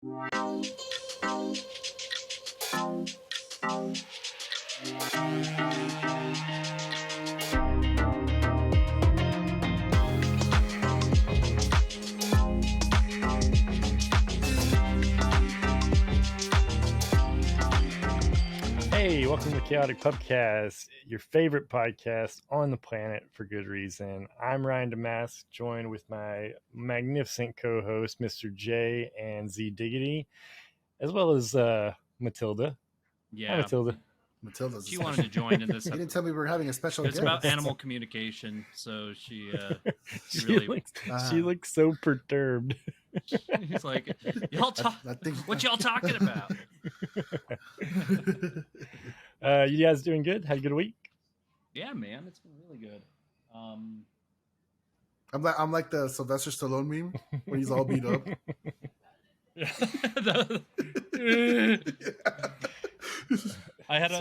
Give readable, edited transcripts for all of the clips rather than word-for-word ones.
Hey, welcome to Chaotic Pubcast, your favorite podcast on the planet for good reason. I'm Ryan Damas, joined with my magnificent co-host, Mr. J and Z Diggity, as well as Matilda. Yeah, Hi, Matilda. Matilda's she wanted to join in this. You didn't tell me we were having a special It's guest. about animal communication, so she She really looks so perturbed. He's like, y'all talk. What y'all talking about? You guys doing good? Had a good week? Yeah, man, it's been really good. I'm like the Sylvester Stallone meme where he's all beat up. I had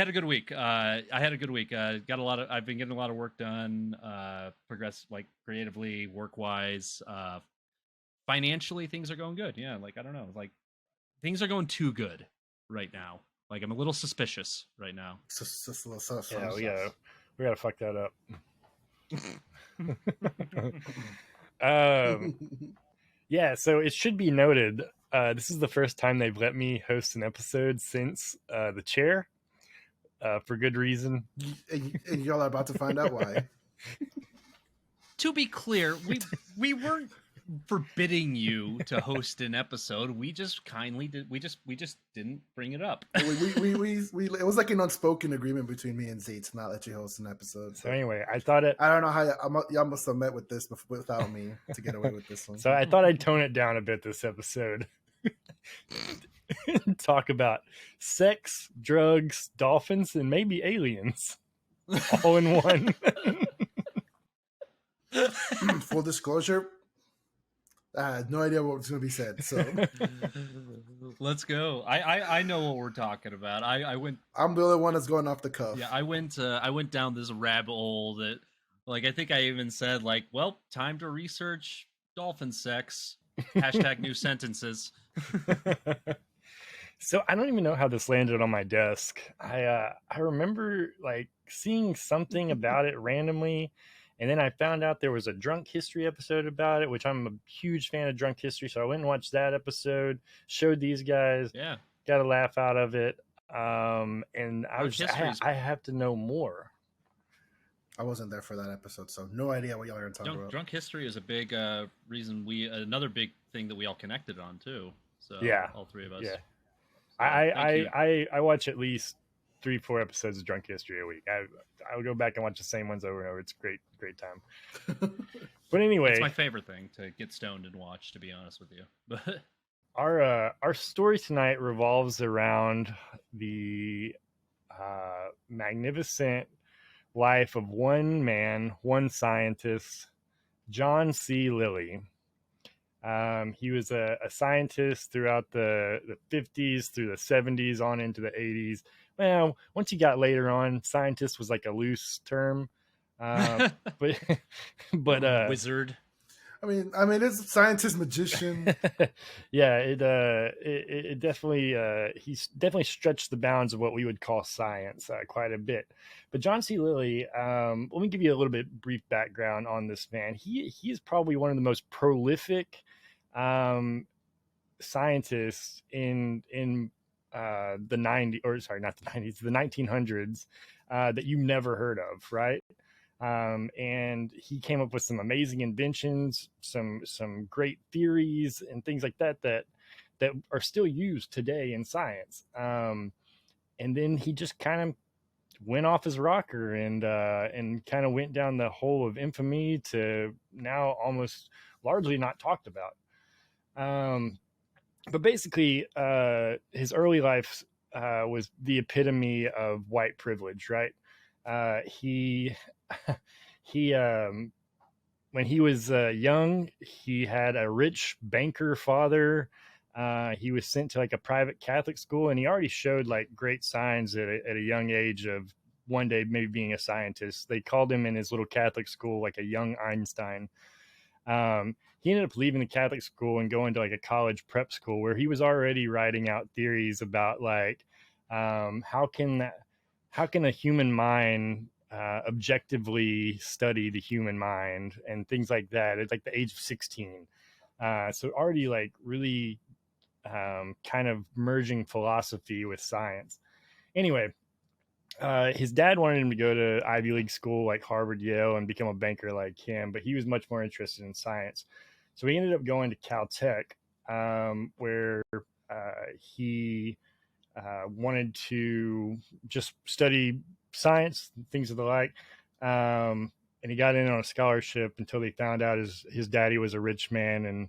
a good week. Got a lot of. I've been getting a lot of work done. Progress like creatively, work wise. Financially, things are going good. Yeah, like I don't know, like things are going too good right now. Like I'm a little suspicious right now. Yeah, we gotta fuck that up. Yeah, so it should be noted, this is the first time they've let me host an episode since the chair, for good reason. And y'all are about to find out why. To be clear, we weren't forbidding you to host an episode. We just kindly did. We just didn't bring it up. we it was like an unspoken agreement between me and Z to not let you host an episode. So anyway, I thought it. I don't know how y'all must have met with this without me to get away with this one. So I thought I'd tone it down a bit this episode. Talk about sex, drugs, dolphins, and maybe aliens, all in one. Full disclosure, I had no idea what was going to be said. So let's go. I know what we're talking about. I'm the only one that's going off the cuff. Yeah, I went down this rabbit hole that, like, I think I even said, like, well, time to research dolphin sex. # new sentences. So I don't even know how this landed on my desk. I remember like seeing something about it randomly. And then I found out there was a Drunk History episode about it, which I'm a huge fan of Drunk History. So I went and watched that episode, showed these guys, got a laugh out of it. And I have to know more. I wasn't there for that episode, so no idea what y'all are talking about. Drunk History is a big reason another big thing that we all connected on too. So yeah, all three of us. Yeah, so, I watch at least 3-4 episodes of Drunk History a week. I would go back and watch the same ones over and over. It's great time. But anyway, it's my favorite thing to get stoned and watch, to be honest with you. But our story tonight revolves around the magnificent life of one man, one scientist, John C Lilley. He was a scientist throughout the 50s through the 70s on into the 80s. Well, once you got later on, scientist was like a loose term, but wizard. I mean, it's scientist, magician. Yeah, it definitely he's definitely stretched the bounds of what we would call science quite a bit. But John C Lilley, let me give you a little bit brief background on this man. He is probably one of the most prolific scientists in the 90s, or sorry, not the 90s, the 1900s that you never heard of, right? And he came up with some amazing inventions, some great theories and things like that are still used today in science. And then he just kind of went off his rocker and kind of went down the hole of infamy to now almost largely not talked about. But basically, his early life was the epitome of white privilege, right? He when he was young, he had a rich banker father. He was sent to like a private Catholic school, and he already showed like great signs at a young age of one day maybe being a scientist. They called him in his little Catholic school like a young Einstein. He ended up leaving the Catholic school and going to like a college prep school where he was already writing out theories about like how can a human mind objectively study the human mind and things like that at like the age of 16. So already like really kind of merging philosophy with science. Anyway, his dad wanted him to go to Ivy League school like Harvard, Yale, and become a banker like him, but he was much more interested in science. So he ended up going to Caltech, where he wanted to just study science, things of the like. And he got in on a scholarship until they found out his daddy was a rich man, and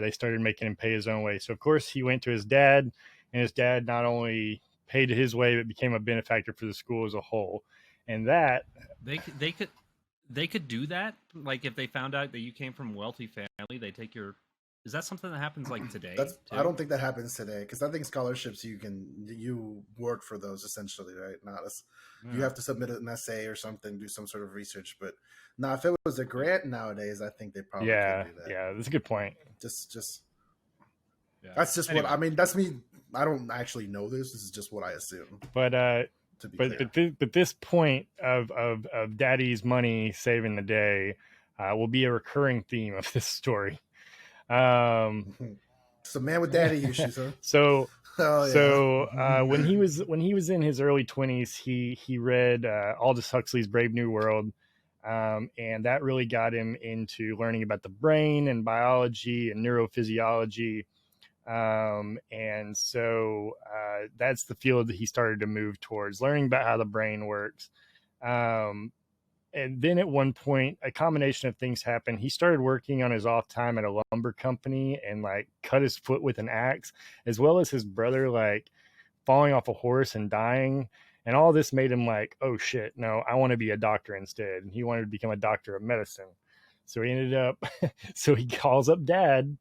they started making him pay his own way. So of course he went to his dad, and his dad not only paid his way but became a benefactor for the school as a whole. And that they could do that. Like if they found out that you came from a wealthy family, they take your. Is that something that happens like today? I don't think that happens today, because I think scholarships you work for those essentially, right? Not as you have to submit an essay or something, do some sort of research. But now, if it was a grant nowadays, I think they probably could do that. Yeah, that's a good point. Just yeah. That's just anyway. What I mean. That's me. I don't actually know this. This is just what I assume. But this point of Daddy's money saving the day will be a recurring theme of this story. It's a man with daddy issues, huh? So when he was in his early 20s, he read Aldous Huxley's Brave New World, and that really got him into learning about the brain and biology and neurophysiology. And so that's the field that he started to move towards, learning about how the brain works. And then at one point, a combination of things happened. He started working on his off time at a lumber company and like cut his foot with an axe, as well as his brother like falling off a horse and dying. And all this made him like, oh shit, no, I want to be a doctor instead. And he wanted to become a doctor of medicine. So he ended up, so he calls up Dad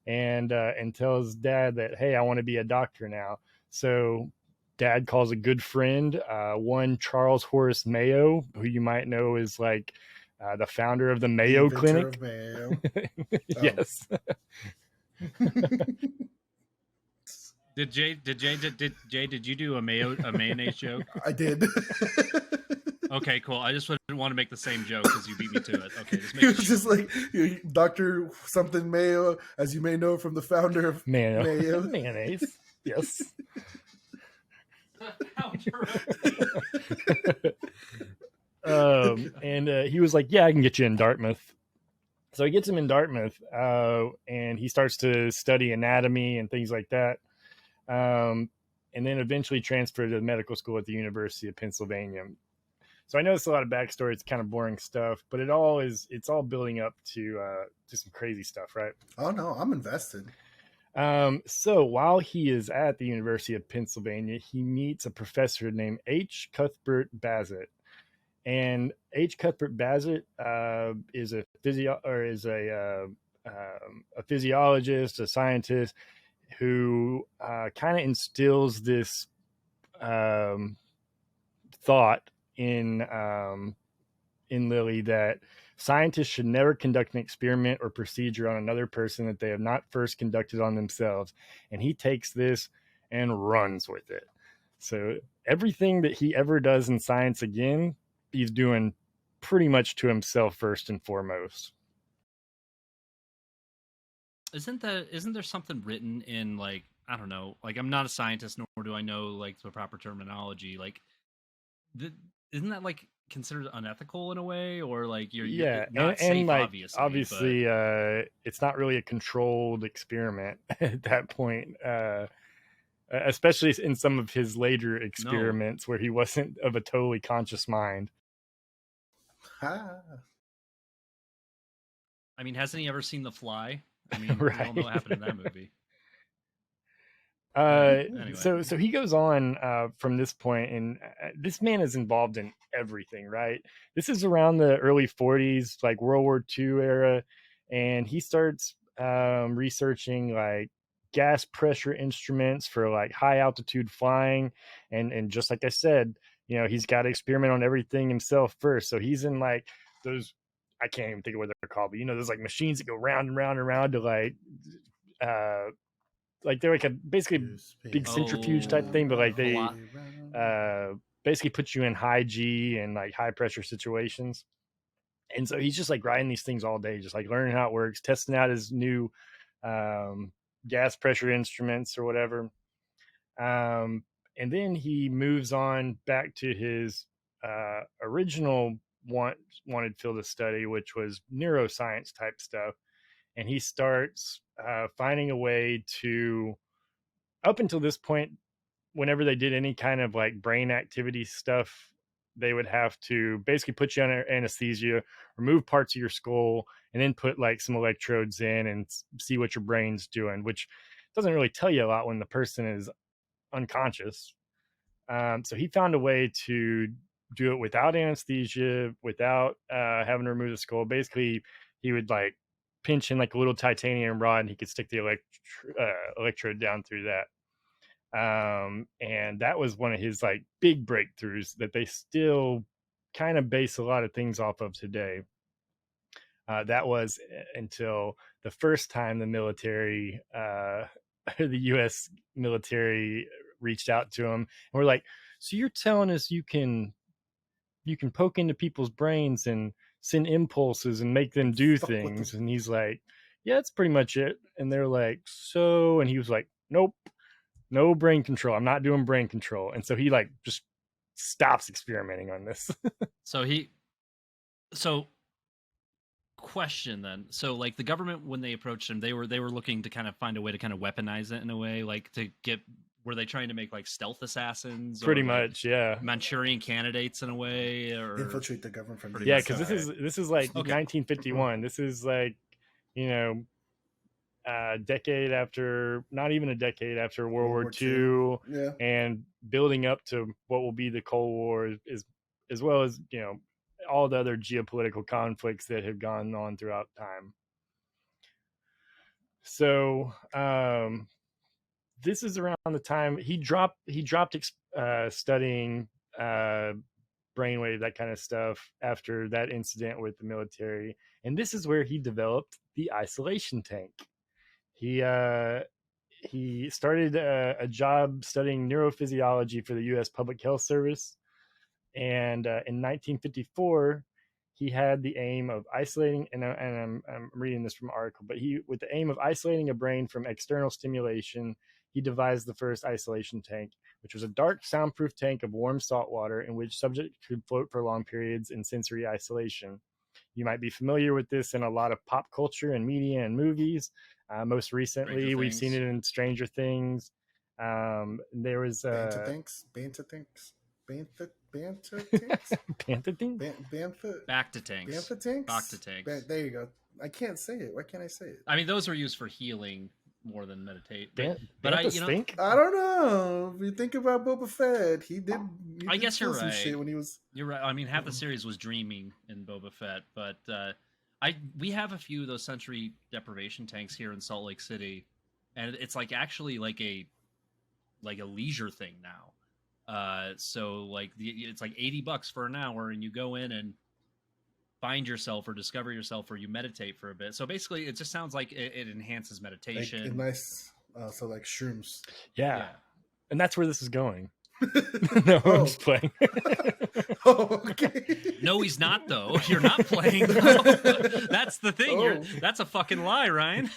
and tells Dad that, hey, I want to be a doctor now. So Dad calls a good friend, one Charles Horace Mayo, who you might know is like the founder of the Mayo Clinic. Mayo. Yes. Did you do a mayonnaise joke? I did. Okay, cool. I just didn't want to make the same joke because you beat me to it. Okay, just make it was just like Dr. something Mayo, as you may know from the founder of Mayo. Mayonnaise. Yes. And he was like, yeah, I can get you in Dartmouth. So he gets him in Dartmouth, and he starts to study anatomy and things like that. And then eventually transferred to medical school at the University of Pennsylvania. So I know it's a lot of backstory. It's kind of boring stuff, but it's all building up to some crazy stuff, right? Oh no, I'm invested. So while he is at the University of Pennsylvania, he meets a professor named H. Cuthbert Bassett. And H. Cuthbert Bassett is a physiologist, a scientist who kind of instills this thought in Lilley that scientists should never conduct an experiment or procedure on another person that they have not first conducted on themselves. And he takes this and runs with it. So everything that he ever does in science, again, he's doing pretty much to himself first and foremost. Isn't there something written in, like, I don't know, like, I'm not a scientist, nor do I know like the proper terminology. Like, isn't that like considered unethical in a way, or like you're not safe, like, obviously but... it's not really a controlled experiment at that point, especially in some of his later experiments where he wasn't of a totally conscious mind. I mean, hasn't he ever seen The Fly? I mean, right. We all know what happened in that movie. Anyway. So he goes on from this point, and this man is involved in everything, right? This is around the early 40s, like World War II era, and he starts researching like gas pressure instruments for like high altitude flying, and just like I said, you know, he's got to experiment on everything himself first. So he's in like those I can't even think of what they're called, but there's like machines that go round and round and round to like they're like a basically big centrifuge type thing, but like they basically put you in high G and like high pressure situations. And so he's just like riding these things all day, just like learning how it works, testing out his new gas pressure instruments or whatever. And then he moves on back to his original wanted field of study, which was neuroscience type stuff. And he starts finding a way to, up until this point, whenever they did any kind of like brain activity stuff, they would have to basically put you under anesthesia, remove parts of your skull, and then put like some electrodes in and see what your brain's doing, which doesn't really tell you a lot when the person is unconscious. So he found a way to do it without anesthesia, without having to remove the skull. Basically, he would like pinch in like a little titanium rod, and he could stick the electrode down through that. And that was one of his like big breakthroughs that they still kind of base a lot of things off of today. That was until the first time the military, the U.S. military reached out to him and we're like, so you're telling us you can poke into people's brains and send impulses and make them do things? And he's like, yeah, that's pretty much it. And they're like, so, and he was like, nope, no brain control. I'm not doing brain control. And so he like just stops experimenting on this. So question then. So like the government, when they approached him, they were looking to kind of find a way to kind of weaponize it in a way, like to get, were they trying to make like stealth assassins? Pretty or much, yeah. Manchurian candidates in a way, or infiltrate the government from the yeah, because this is like Okay. 1951. This is like, decade after, not even a decade after World War II, yeah, and building up to what will be the Cold War, is as well as all the other geopolitical conflicts that have gone on throughout time. So this is around the time he dropped studying brainwave, that kind of stuff, after that incident with the military, and this is where he developed the isolation tank. He started a job studying neurophysiology for the U.S. Public Health Service, and in 1954, he had the aim of isolating, and I'm reading this from an article, but with the aim of isolating a brain from external stimulation, he devised the first isolation tank, which was a dark, soundproof tank of warm salt water in which subjects could float for long periods in sensory isolation. You might be familiar with this in a lot of pop culture and media and movies. Most recently, we've seen it in Stranger Things. There was Bantha Tanks. Bantha Tanks. Back to tanks. There you go. I can't say it. Why can't I say it? I mean, those are used for healing more than meditate. But I don't know. If you think about Boba Fett, he did. I guess you're right. Shit when he was. You're right. I mean, half the series was dreaming in Boba Fett, but we have a few of those sensory deprivation tanks here in Salt Lake City, and it's like actually like a leisure thing now. So like it's like $80 for an hour, and you go in and find yourself or discover yourself, or you meditate for a bit. So basically, it just sounds like it enhances meditation. Like nice, so like shrooms. Yeah, and that's where this is going. No, I'm just playing. Okay. No, he's not though. You're not playing. That's the thing. That's a fucking lie, Ryan.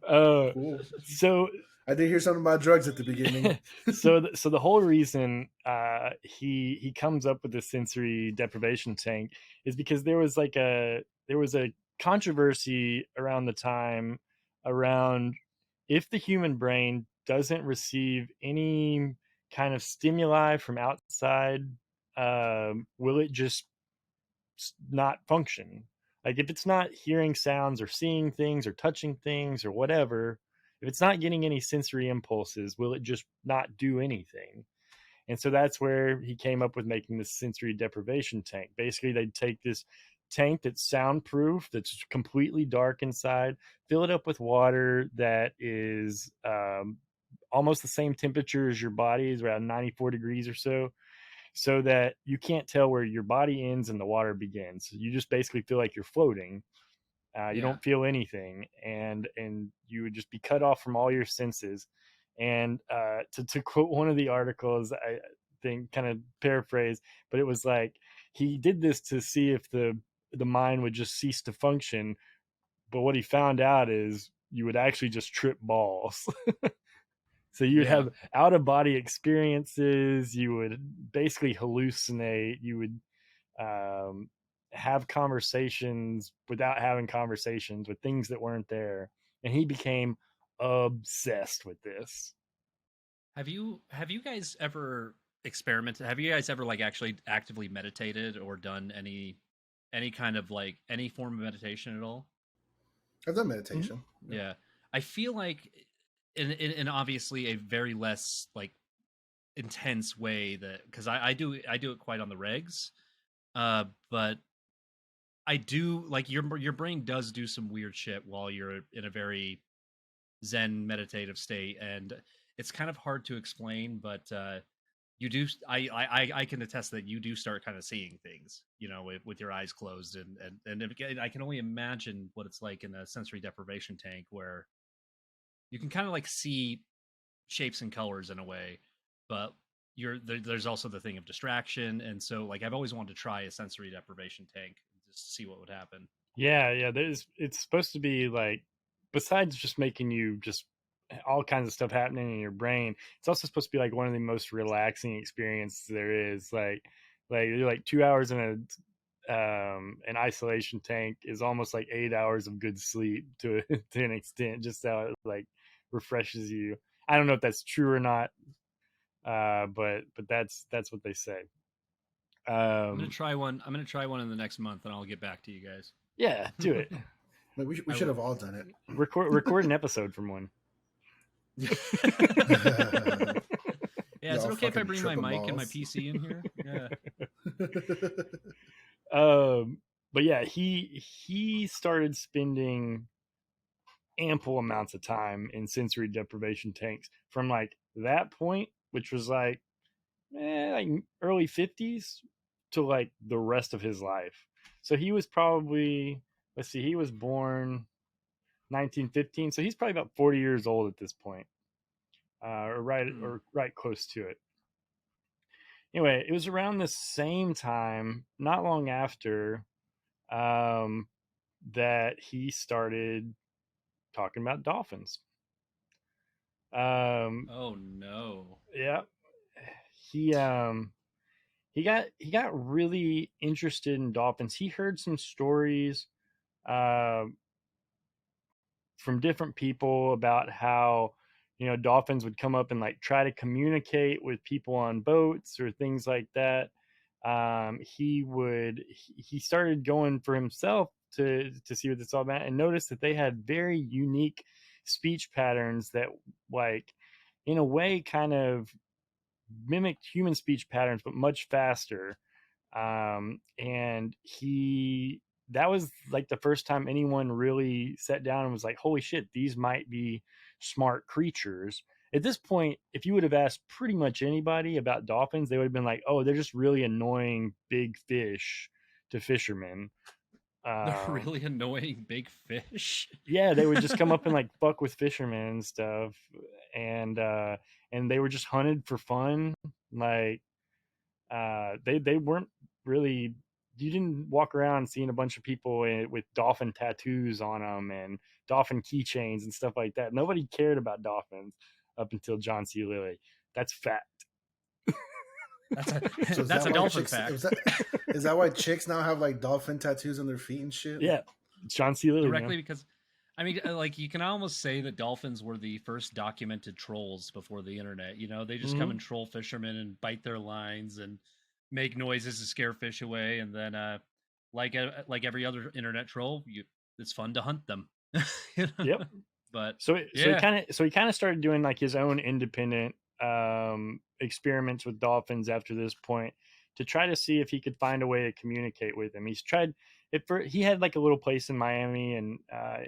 Cool. So I did hear something about drugs at the beginning. So the whole reason he comes up with the sensory deprivation tank is because there was a controversy around the time around if the human brain doesn't receive any kind of stimuli from outside, will it just not function? Like if it's not hearing sounds or seeing things or touching things or whatever, if it's not getting any sensory impulses, will it just not do anything? And so that's where he came up with making this sensory deprivation tank. Basically, they'd take this tank that's soundproof, that's completely dark inside, fill it up with water that is almost the same temperature as your body, is around 94 degrees or so. so that you can't tell where your body ends and the water begins. You just basically feel like you're floating. You don't feel anything, and you would just be cut off from all your senses. And to quote one of the articles, I think, kind of paraphrase, but it was like he did this to see if the mind would just cease to function. But what he found out is you would actually just trip balls. So you'd have out of body experiences. You would basically hallucinate. You would have conversations without having conversations with things that weren't there. And he became obsessed with this. Have you guys ever experimented? Have you guys ever like actually actively meditated or done any kind of like any form of meditation at all? I've done meditation. Mm-hmm. Yeah. I feel like in obviously a very less like intense way, that because I do it quite on the regs, but I do like your brain does do some weird shit while you're in a very zen meditative state, and it's kind of hard to explain, but you do. I can attest that you do start kind of seeing things, you know, with your eyes closed, and I can only imagine what it's like in a sensory deprivation tank where you can kind of like see shapes and colors in a way, but there's also the thing of distraction, and so like I've always wanted to try a sensory deprivation tank just to see what would happen. Yeah, it's supposed to be like, besides just making you just all kinds of stuff happening in your brain, it's also supposed to be like one of the most relaxing experiences there is. Like you're like 2 hours in an isolation tank is almost like 8 hours of good sleep to an extent, just how it like refreshes you. I don't know if that's true or not, but that's what they say. I'm gonna try one in the next month, and I'll get back to you guys. Yeah, do it. We should have all done it. Record an episode from one. Yeah, is it okay if I bring my mic and my PC in here? Yeah. But yeah, he started spending ample amounts of time in sensory deprivation tanks from like that point, which was like early 50s, to like the rest of his life. So he was probably, let's see, he was born 1915, so he's probably about 40 years old at this point, or right close to it. Anyway, it was around the same time, not long after, that he started talking about dolphins. Oh no! Yeah, he got really interested in dolphins. He heard some stories from different people about how, you know, dolphins would come up and like try to communicate with people on boats or things like that. He started going for himself to see what it's all about, and noticed that they had very unique speech patterns that, like, in a way, kind of mimicked human speech patterns, but much faster. And that was like the first time anyone really sat down and was like, holy shit, these might be smart creatures. At this point, if you would have asked pretty much anybody about dolphins, they would have been like, oh, they're just really annoying big fish to fishermen. They're really annoying big fish. Yeah, they would just come up and like fuck with fishermen and stuff, and they were just hunted for fun. Like, they weren't really. You didn't walk around seeing a bunch of people with dolphin tattoos on them and dolphin keychains and stuff like that. Nobody cared about dolphins up until John C Lilley. That's fact. That's a dolphin fact. Is that why chicks now have like dolphin tattoos on their feet and shit? Yeah, John C Lilley directly, man. Because I mean, like, you can almost say that dolphins were the first documented trolls before the internet. You know, they just come and troll fishermen and bite their lines and make noises to scare fish away, and then like every other internet troll, it's fun to hunt them. You know? Yep. But so he kind of started doing like his own independent experiments with dolphins after this point, to try to see if he could find a way to communicate with them. He's tried it he had like a little place in Miami, and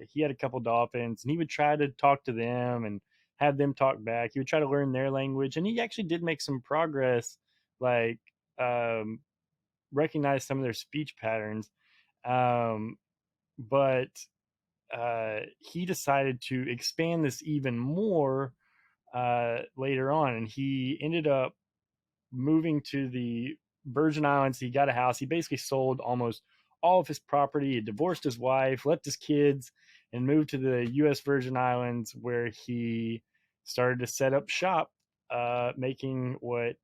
he had a couple dolphins, and he would try to talk to them and have them talk back. He would try to learn their language, and he actually did make some progress, like recognize some of their speech patterns. But he decided to expand this even more later on, and he ended up moving to the Virgin Islands. He got a house. He basically sold almost all of his property. He divorced his wife, left his kids, and moved to the U.S. Virgin Islands, where he started to set up shop, making what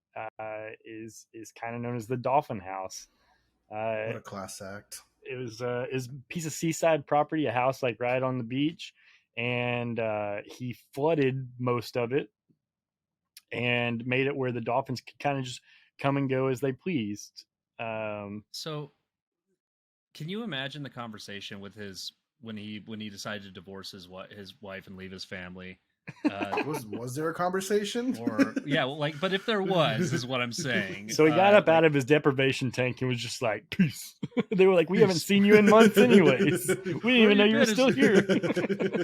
is kind of known as the Dolphin House. What a class act! It was a piece of seaside property, a house like right on the beach, and he flooded most of it and made it where the Dolphins could kind of just come and go as they pleased. So, can you imagine the conversation with his when he decided to divorce his wife and leave his family? Was there a conversation? Or yeah, well, like, but if there was, is what I'm saying. So he got up out of his deprivation tank and was just like, "Peace." They were like, "We haven't seen you in months, anyways. We didn't even know you were still here."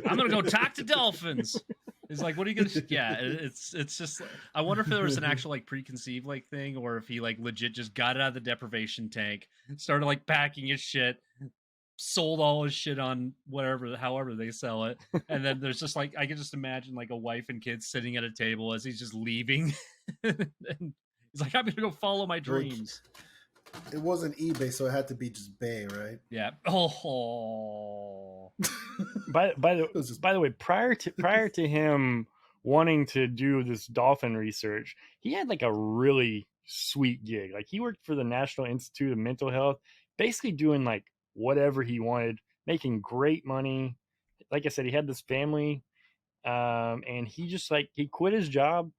I'm gonna go talk to Dolphins. He's like, "What are you gonna?" Yeah, it's just. I wonder if there was an actual like preconceived like thing, or if he like legit just got it out of the deprivation tank, started like packing his shit, sold all his shit on however they sell it, and then there's just like I can just imagine like a wife and kids sitting at a table as he's just leaving, and he's like, "I'm gonna go follow my dreams." It wasn't eBay, so it had to be just Bay, right? Yeah. Oh. By the way, prior to him wanting to do this dolphin research, he had like a really sweet gig. Like he worked for the National Institute of Mental Health, basically doing like whatever he wanted, making great money. Like I said, he had this family, and he just like he quit his job,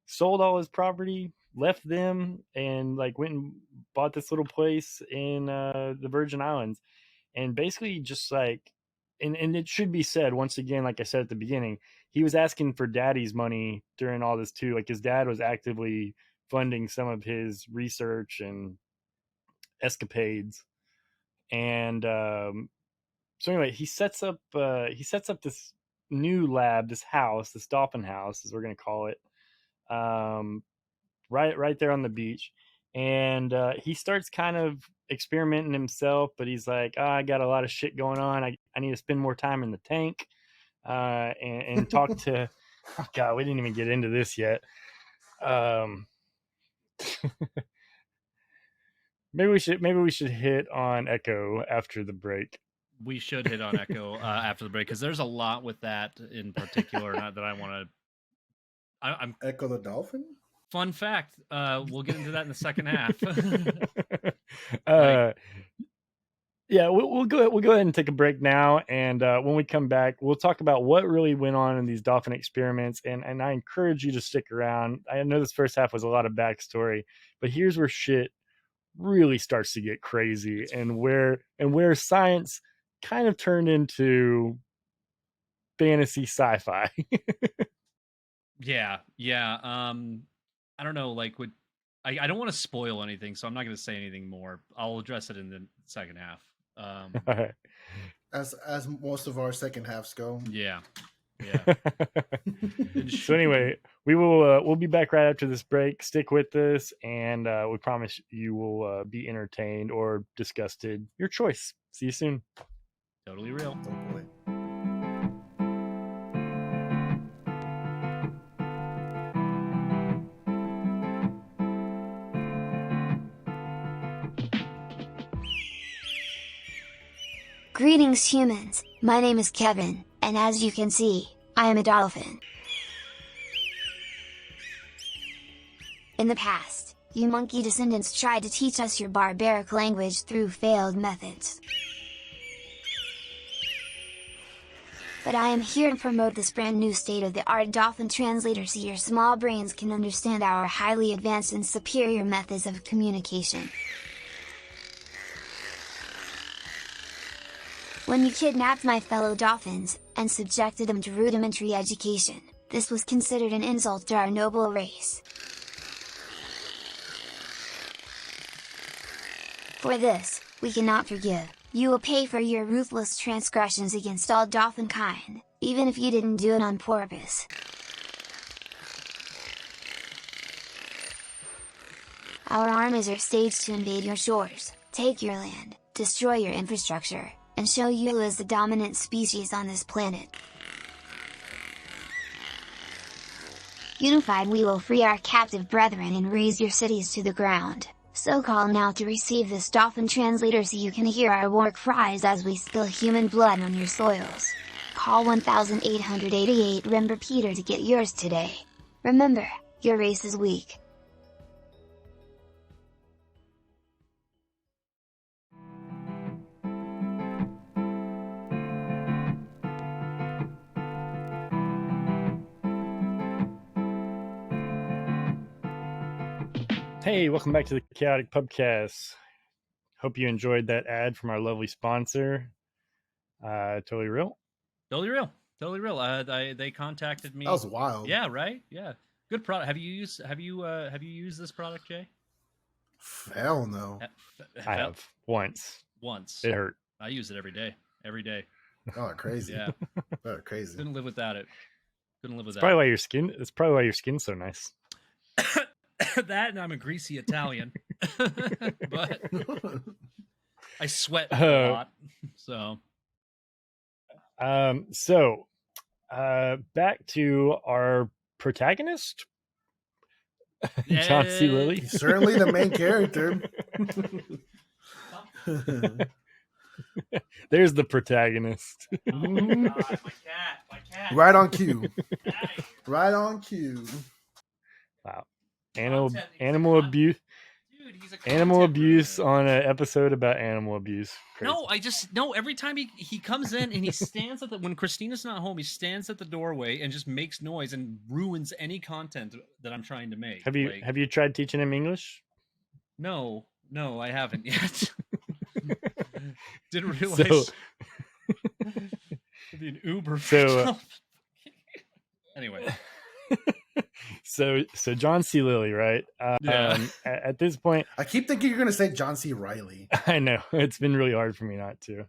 sold all his property, left them, and like went and bought this little place in the Virgin Islands, and basically just like, and it should be said once again, like I said at the beginning, he was asking for daddy's money during all this too. Like his dad was actively funding some of his research and escapades, and so anyway, he sets up this new lab, this house, this dolphin house, as we're gonna call it, right there on the beach, and he starts kind of experimenting himself, but he's like, I got a lot of shit going on. I need to spend more time in the tank, and talk to. Oh God, we didn't even get into this yet. Maybe we should hit on Echo after the break. We should hit on Echo after the break, because there's a lot with that in particular that I want to. I'm Echo the Dolphin. Fun fact. We'll get into that in the second half. Yeah, we'll go ahead and take a break now, and when we come back, we'll talk about what really went on in these dolphin experiments, and I encourage you to stick around. I know this first half was a lot of backstory, but here's where shit really starts to get crazy, and where science kind of turned into fantasy sci-fi. Yeah. I don't know, like I don't want to spoil anything, so I'm not going to say anything more. I'll address it in the second half. Right. As most of our second halves go. Yeah. So anyway, we'll be back right after this break. Stick with us, and we promise you will be entertained or disgusted. Your choice. See you soon. Totally real. Oh boy. Greetings humans, my name is Kevin, and as you can see, I am a dolphin. In the past, you monkey descendants tried to teach us your barbaric language through failed methods. But I am here to promote this brand new state-of-the-art dolphin translator so your small brains can understand our highly advanced and superior methods of communication. When you kidnapped my fellow dolphins, and subjected them to rudimentary education, this was considered an insult to our noble race. For this, we cannot forgive. You will pay for your ruthless transgressions against all dolphin kind, even if you didn't do it on purpose. Our armies are staged to invade your shores, take your land, destroy your infrastructure, and show you as the dominant species on this planet. Unified, we will free our captive brethren and raise your cities to the ground. So call now to receive this Dolphin translator so you can hear our war cries as we spill human blood on your soils. Call 1888 Remember Peter to get yours today. Remember, your race is weak. Hey, welcome back to the Chaotic Pubcast. Hope you enjoyed that ad from our lovely sponsor. Totally real. Totally real. They contacted me. That was wild. Yeah, right. Yeah, good product. Have you used this product, Jay? Hell no. I have once. It hurt. I use it every day. Oh, crazy. Yeah. Oh, crazy. Couldn't live without it. It's probably why your skin's so nice. That, and I'm a greasy Italian. But I sweat a lot. So back to our protagonist, John C Lilley. He's certainly the main character. There's the protagonist. Oh my God, my cat. Right on cue. Right on cue. Wow. Animal abuse. Dude, he's animal abuse on an episode about animal abuse. Crazy. No, every time he comes in and he stands when Christina's not home, he stands at the doorway and just makes noise and ruins any content that I'm trying to make. Have you tried teaching him English? No, I haven't yet. Didn't realize it'd be an Uber. Anyway. So John C. Lilley, right? Yeah. At this point, I keep thinking you're going to say John C. Reilly. I know it's been really hard for me not to,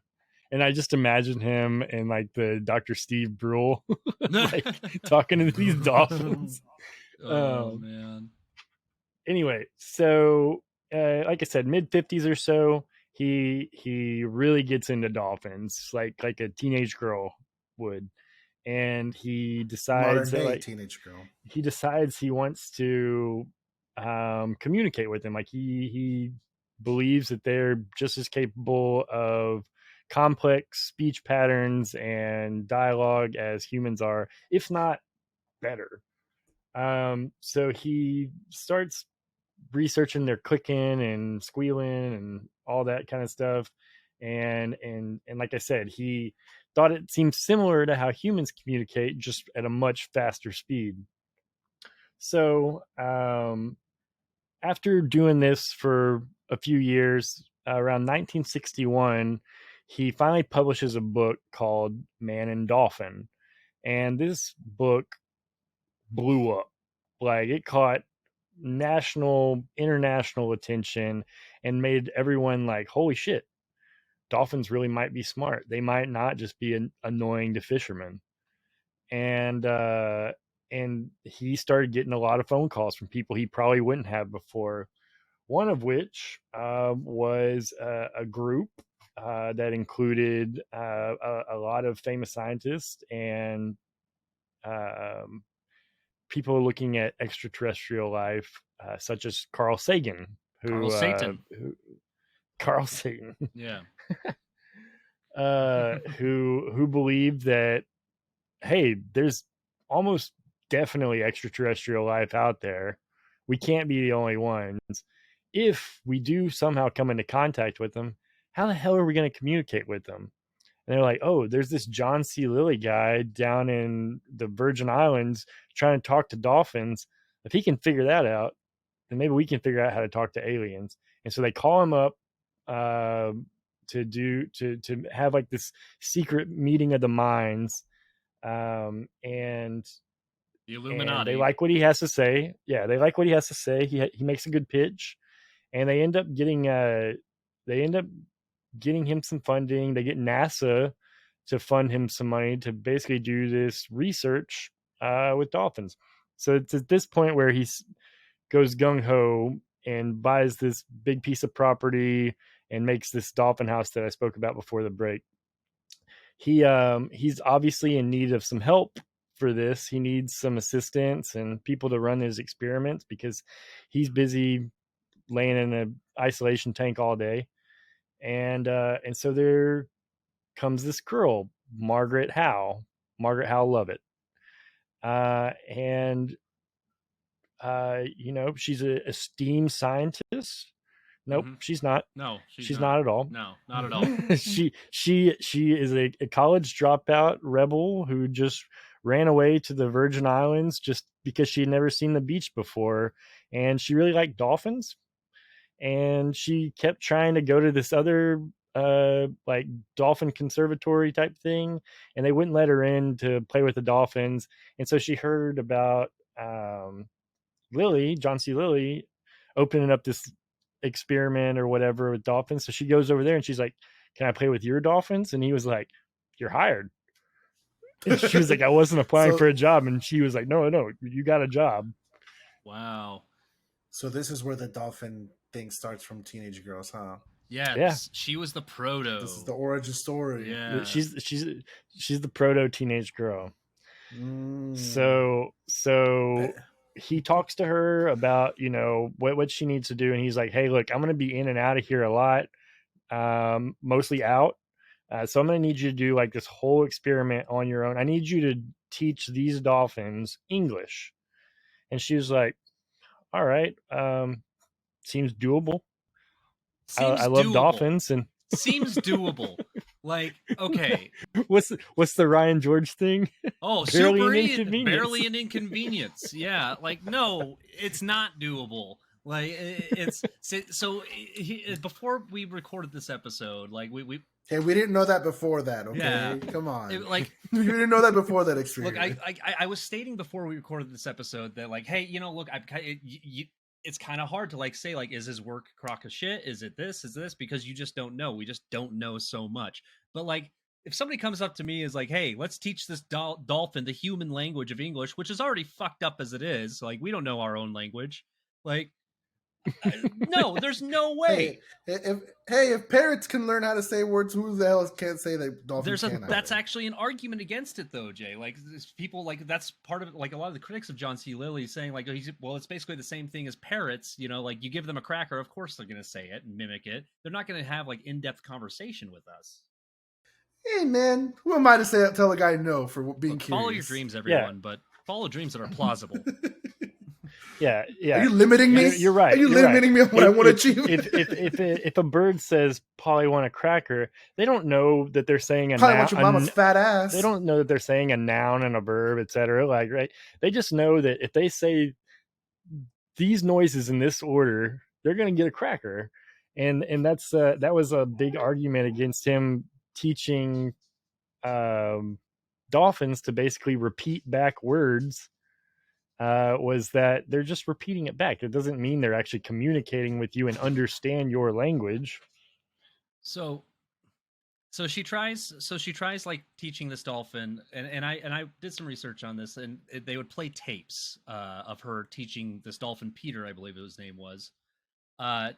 and I just imagine him in like the Dr. Steve Brule, like talking to these dolphins. Oh man. Anyway, so like I said, mid-50s or so, he really gets into dolphins, like a teenage girl would. And he decides teenage girl. He decides he wants to communicate with them. Like he believes that they're just as capable of complex speech patterns and dialogue as humans are, if not better. So he starts researching their clicking and squealing and all that kind of stuff. And like I said, he thought it seemed similar to how humans communicate, just at a much faster speed. So after doing this for a few years, around 1961, he finally publishes a book called Man and Dolphin. And this book blew up. Like, it caught national, international attention and made everyone like, holy shit, dolphins really might be smart. They might not just be annoying to fishermen. And he started getting a lot of phone calls from people he probably wouldn't have before. One of which was a group that included a lot of famous scientists and people looking at extraterrestrial life, such as Carl Sagan. Carl Sagan. Yeah. Who believed that, hey, there's almost definitely extraterrestrial life out there. We can't be the only ones. If we do somehow come into contact with them, how the hell are we going to communicate with them? And they're like, oh, there's this John C. Lilley guy down in the Virgin Islands trying to talk to dolphins. If he can figure that out, then maybe we can figure out how to talk to aliens. And so they call him up to have like this secret meeting of the minds, and the Illuminati. They like what he has to say. Yeah, they like what he has to say. He makes a good pitch, and they end up getting him some funding. They get NASA to fund him some money to basically do this research with dolphins. So it's at this point where he goes gung-ho and buys this big piece of property and makes this dolphin house that I spoke about before the break. He's obviously in need of some help for this. He needs some assistance and people to run his experiments because he's busy laying in an isolation tank all day. And so there comes this girl, Margaret Howe Lovett. And she's an esteemed scientist. Nope, she's not. No, she's not at all. No, not at all. she is a college dropout rebel who just ran away to the Virgin Islands just because she had never seen the beach before, and she really liked dolphins. And she kept trying to go to this other like dolphin conservatory type thing, and they wouldn't let her in to play with the dolphins. And so she heard about Lilley, John C. Lilley, opening up this experiment or whatever with dolphins. So she goes over there and she's like, "Can I play with your dolphins?" And he was like, "You're hired." And she was like, "I wasn't applying for a job." And she was like, no, you got a job. Wow. So this is where the dolphin thing starts from teenage girls, huh? Yeah. She was the proto. This is the origin story. Yeah. She's the proto teenage girl. So he talks to her about, what she needs to do. And he's like, "Hey, look, I'm going to be in and out of here a lot, mostly out. So I'm going to need you to do like this whole experiment on your own. I need you to teach these dolphins English." And she was like, "All right. Seems doable. I love doable. Dolphins and seems doable." Like, okay. What's the Ryan George thing? Oh, barely an inconvenience. Yeah. Like, no, it's not doable. Like, it's so before we recorded this episode, like we hey, we didn't know that before that. Okay, yeah. Come on. We didn't know that before that experience. Look, I was stating before we recorded this episode that, like, hey, look, it's kind of hard to like say, like, is his work a crock of shit? Is it this? Is this? Because you just don't know. We just don't know so much. But like, if somebody comes up to me is like, "Hey, let's teach this dolphin the human language of English," which is already fucked up as it is. Like, we don't know our own language. Like, no, there's no way. If parrots can learn how to say words, who the hell can't say that dolphins can? That's actually an argument against it, though, Jay. Like, people, like, that's part of it. Like, a lot of the critics of John C. Lilley saying, like, it's basically the same thing as parrots. Like, you give them a cracker, of course they're going to say it and mimic it. They're not going to have like in-depth conversation with us. Hey, man, who am I to tell a guy no for being curious? Follow your dreams, everyone, but follow dreams that are plausible. Yeah. Are you limiting me? You're right. Are you limiting me on what I want to achieve? If a bird says, "Polly, want a cracker," they don't know that they're saying a Polly, noun. want your mama's fat ass. They don't know that they're saying a noun and a verb, etc. Like, right? They just know that if they say these noises in this order, they're going to get a cracker. And that's that was a big argument against him teaching dolphins to basically repeat back words. Was that they're just repeating it back. It doesn't mean they're actually communicating with you and understand your language. So she tries like teaching this dolphin, and I did some research on this, and they would play tapes of her teaching this dolphin, Peter, I believe his name was, and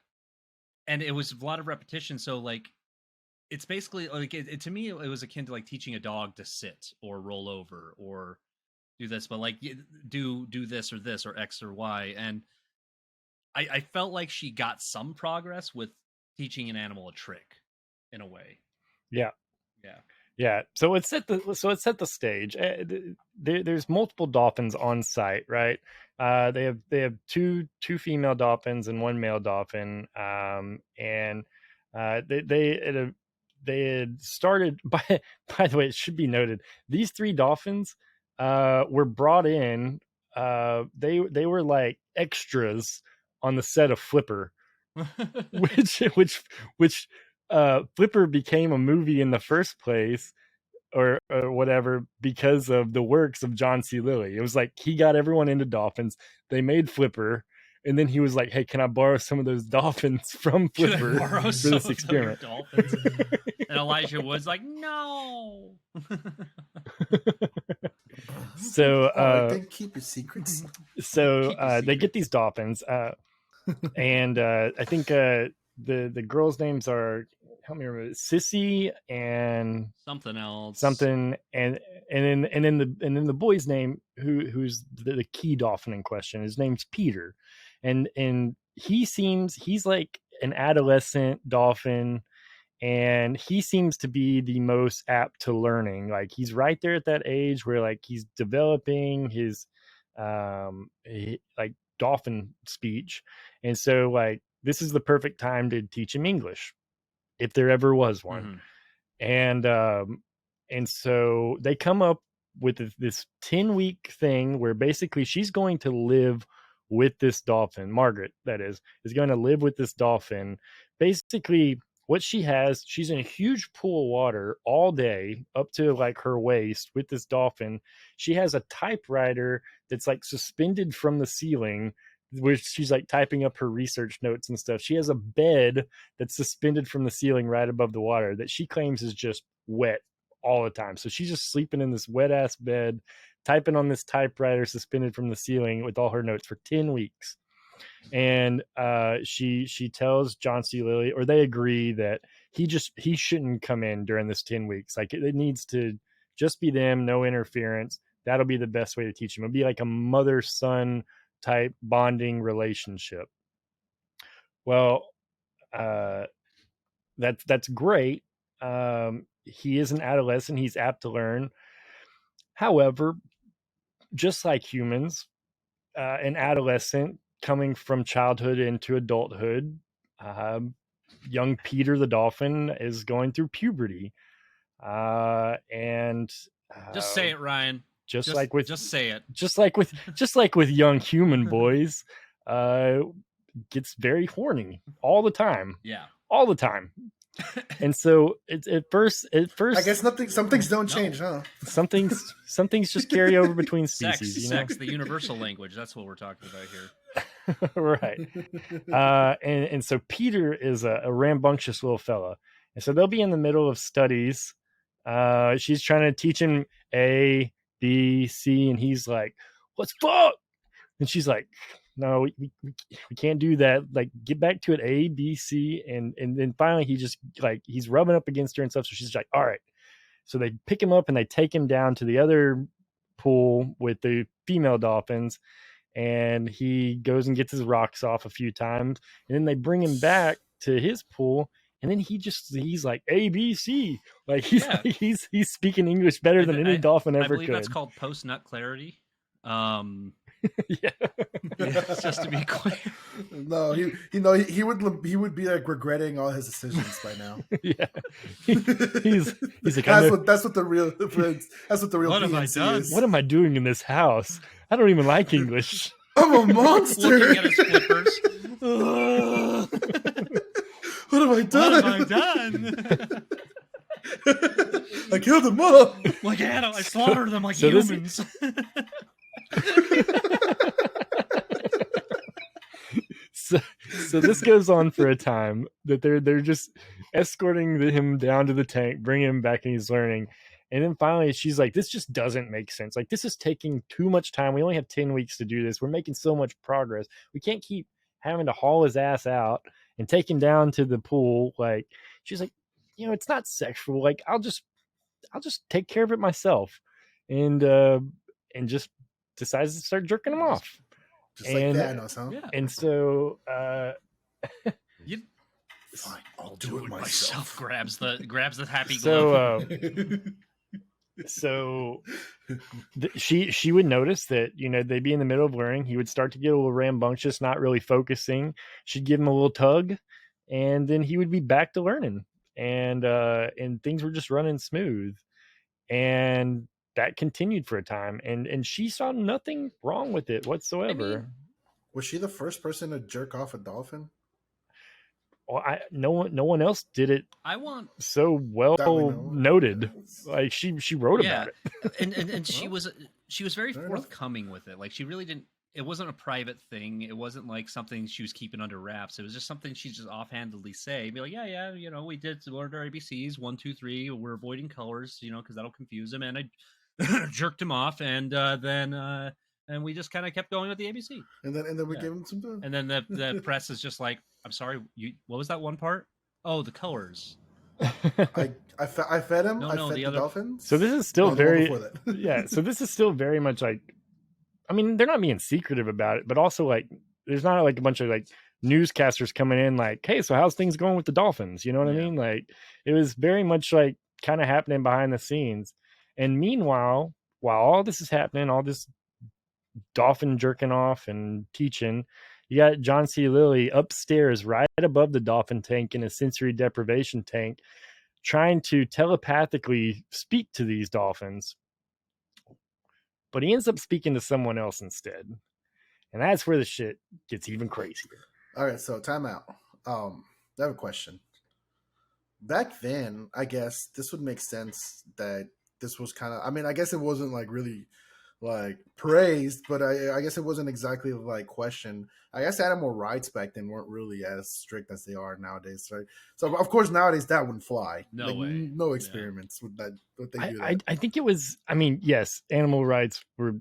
it was a lot of repetition. So like, it's basically like to me it was akin to like teaching a dog to sit or roll over or do this, but like do this or X or Y. And I felt like she got some progress with teaching an animal a trick in a way. Yeah. So it set the stage. There's multiple dolphins on site, right? They have two female dolphins and one male dolphin, and they had started by the way, it should be noted, these three dolphins were brought in. They were like extras on the set of Flipper, which Flipper became a movie in the first place, or whatever, because of the works of John C. Lilley. It was like he got everyone into dolphins. They made Flipper, and then he was like, "Hey, can I borrow some of those dolphins from Flipper for this experiment?" Dolphins? And Elijah Wood's like, "No." So they keep your secrets. So they get these dolphins. And I think the girls' names are, help me remember, Sissy and Something else. something, and then the boy's name, who's the key dolphin in question, his name's Peter, and he's like an adolescent dolphin, and he seems to be the most apt to learning. Like he's right there at that age where like he's developing his like dolphin speech, and so like this is the perfect time to teach him English if there ever was one. Mhm. And so they come up with this 10-week thing where basically she's going to live with this dolphin. Margaret, that is going to live with this dolphin. Basically what she has, she's in a huge pool of water all day up to like her waist with this dolphin. She has a typewriter that's like suspended from the ceiling, where she's like typing up her research notes and stuff. She has a bed that's suspended from the ceiling right above the water that she claims is just wet all the time. So she's just sleeping in this wet ass bed, typing on this typewriter suspended from the ceiling with all her notes for 10 weeks. And she tells John C Lilley, or they agree, that he shouldn't come in during this 10 weeks. Like it needs to just be them, no interference. That'll be the best way to teach him. It'll be like a mother-son type bonding relationship. Well, that's great. He is an adolescent. He's apt to learn. However, just like humans, an adolescent coming from childhood into adulthood, young Peter the dolphin is going through puberty. And just say it, Ryan. Just say it. Just like with young human boys, gets very horny all the time. Yeah. All the time. And so at first I guess some things don't change, huh? Some things just carry over between species. Sex, the universal language. That's what we're talking about here. Right. And so Peter is a rambunctious little fella. And so they'll be in the middle of studies. She's trying to teach him A, B, C, and he's like, "What's fuck?" And she's like, "No, we can't do that. Like, get back to it, A, B, C." And then finally he just like, he's rubbing up against her and stuff. So she's like, "All right." So they pick him up and they take him down to the other pool with the female dolphins, and he goes and gets his rocks off a few times, and then they bring him back to his pool, and then he's like ABC, like he's speaking English better than any dolphin ever could. I believe that's called post nut clarity. Yeah, just to be clear. No, he would be like regretting all his decisions by now. Yeah, he's like, that's what the real what have I done? is. What am I doing in this house? I don't even like English. I'm a monster. Looking at his flippers. What have I done? What have I done? I killed them all. Like Adam, I slaughtered them like humans. So this goes on for a time that they're just escorting him down to the tank, bringing him back, and he's learning. And then finally she's like, "This just doesn't make sense. Like, this is taking too much time. We only have 10 weeks to do this. We're making so much progress. We can't keep having to haul his ass out and take him down to the pool." Like, she's like, "It's not sexual. Like, I'll just take care of it myself." And just decides to start jerking him off. Just like Thanos, huh? Yeah. And so fine, I'll do it myself. Grabs the happy glove. So she would notice that they'd be in the middle of learning. He would start to get a little rambunctious, not really focusing. She'd give him a little tug, and then he would be back to learning, and things were just running smooth. And that continued for a time, and she saw nothing wrong with it whatsoever. Was she the first person to jerk off a dolphin? Well, no one else did it. I want so well noted. Like she wrote about it, and she was very forthcoming with it. Like, she really didn't. It wasn't a private thing. It wasn't like something she was keeping under wraps. It was just something she just offhandedly say. Be like, yeah, we did learn our ABCs 1, 2, 3. We're avoiding colors, because that'll confuse him. And I jerked him off, and then and we just kind of kept going with the ABC. And then we gave him some. And then the press is just like, I'm sorry, what was that one part? Oh, the colors. I fed him. I fed the Dolphins. So this is still very yeah. So this is still very much like, I mean, they're not being secretive about it, but also like, there's not like a bunch of like newscasters coming in like, hey, so how's things going with the Dolphins? You know what I mean? Like, it was very much like kind of happening behind the scenes. And meanwhile, while all this is happening, all this dolphin jerking off and teaching, you got John C Lilley upstairs right above the dolphin tank in a sensory deprivation tank, trying to telepathically speak to these dolphins, but he ends up speaking to someone else instead, and that's where the shit gets even crazier. All right, so time out. I have a question. Back then, I guess this would make sense that this was kind of, I mean, I guess it wasn't like really like praised, but I guess it wasn't exactly like questioned. I guess animal rights back then weren't really as strict as they are nowadays, right? So of course nowadays that wouldn't fly. No like, way. No experiments with that. Would they do that? I think it was. I mean, yes, animal rights were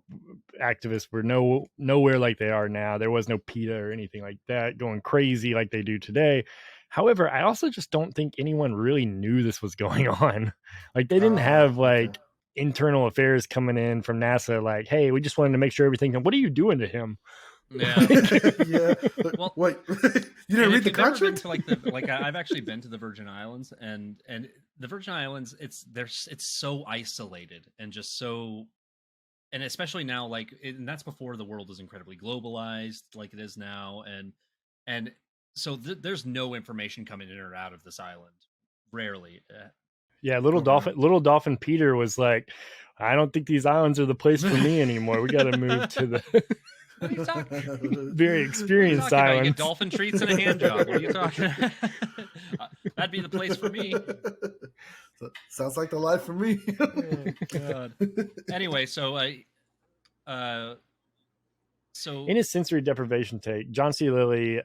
activists were nowhere like they are now. There was no PETA or anything like that going crazy like they do today. However, I also just don't think anyone really knew this was going on. Like they didn't have like internal affairs coming in from NASA like, hey, we just wanted to make sure everything. What are you doing to him? Yeah. Yeah. Well, wait, you didn't read the contract? I've actually been to the Virgin Islands, and the Virgin Islands, it's so isolated and just so, and especially now, like, and that's before the world was incredibly globalized like it is now, and so there's no information coming in or out of this island, rarely. Yeah, little dolphin Peter was like, I don't think these islands are the place for me anymore. We got to move to the very experienced islands. Get dolphin treats and a hand job. What are you talking about? That'd be the place for me. Sounds like the life for me. Oh, God. Anyway, so in his sensory deprivation take, John C Lilley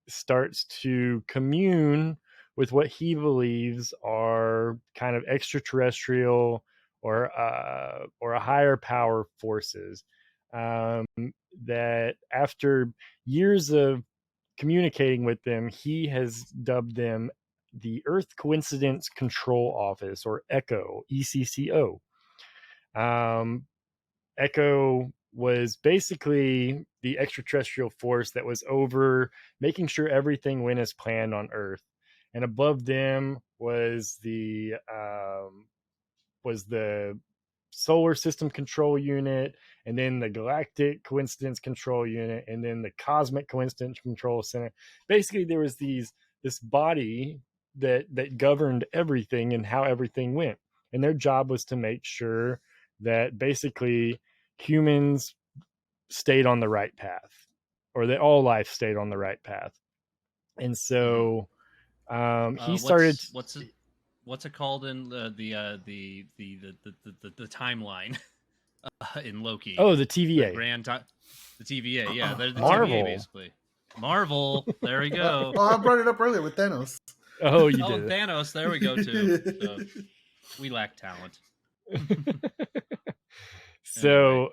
starts to commune with what he believes are kind of extraterrestrial or a higher power forces, that after years of communicating with them, he has dubbed them the Earth Coincidence Control Office, or ECHO, ECCO. ECHO was basically the extraterrestrial force that was over making sure everything went as planned on Earth. And above them was the solar system control unit, and then the galactic coincidence control unit, and then the cosmic coincidence control center. Basically, there was this body that governed everything and how everything went. And their job was to make sure that basically humans stayed on the right path, or that all life stayed on the right path. And so he started. What's it called in the timeline in Loki? Oh, the TVA. The TVA. Yeah, the Marvel. TVA basically. Marvel. There we go. Oh, I brought it up earlier with Thanos. Oh, you did. Thanos. There we go too. So, we lack talent. So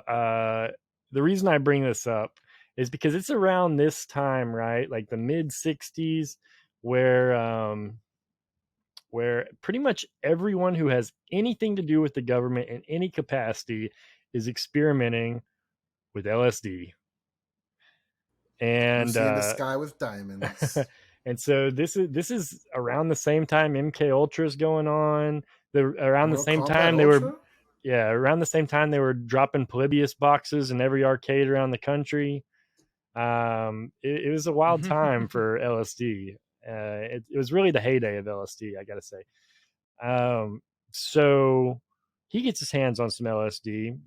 the reason I bring this up is because it's around this time, right? Like the mid 60s, where pretty much everyone who has anything to do with the government in any capacity is experimenting with LSD. And in the sky with diamonds. And so this is around the same time MK Ultra is going on. Around the same time they were dropping Polybius boxes in every arcade around the country. It was a wild time for LSD. It was really the heyday of LSD, I gotta say. So he gets his hands on some LSD,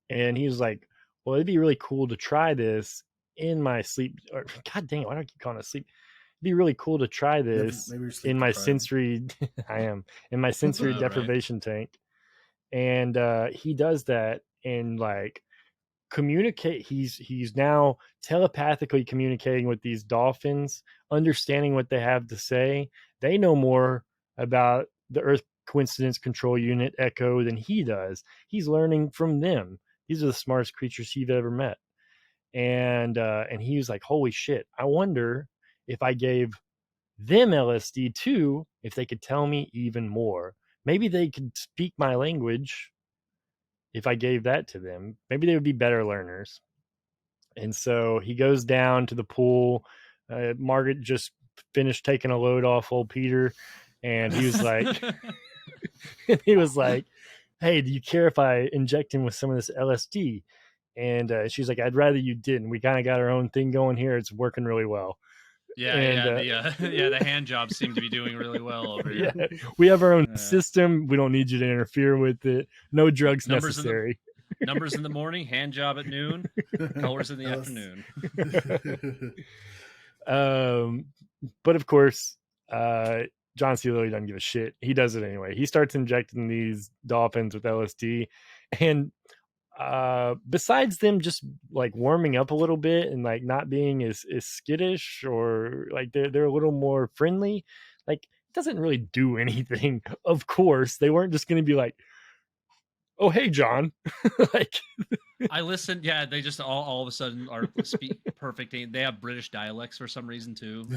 and he was like, well, it'd be really cool to try this in my sleep. Or, God dang it, why do I keep calling it sleep? It'd be really cool to try this in my sensory in my sensory deprivation tank. And he does that, and like communicate. He's now telepathically communicating with these dolphins, understanding what they have to say. They know more about the Earth coincidence control unit Echo than he does. He's learning from them. These are the smartest creatures he's ever met. And he was like, holy shit, I wonder if I gave them LSD too, if they could tell me even more. Maybe they could speak my language if I gave that to them. Maybe they would be better learners. And so he goes down to the pool. Margaret just finished taking a load off old Peter, and he was like, hey, do you care if I inject him with some of this LSD? And she's like, I'd rather you didn't. We kind of got our own thing going here. It's working really well. The hand jobs seem to be doing really well over here. Yeah, we have our own system. We don't need you to interfere with it. No drugs necessary. Numbers in the morning, hand job at noon, colors in the afternoon. But of course, John C. Lilley doesn't give a shit. He does it anyway. He starts injecting these dolphins with LSD, and besides them just like warming up a little bit and like not being as skittish, or like they're a little more friendly, like it doesn't really do anything. Of course, they weren't just going to be like, oh hey John. Like I listened. Yeah, they just all of a sudden are speak perfect. They have British dialects for some reason too.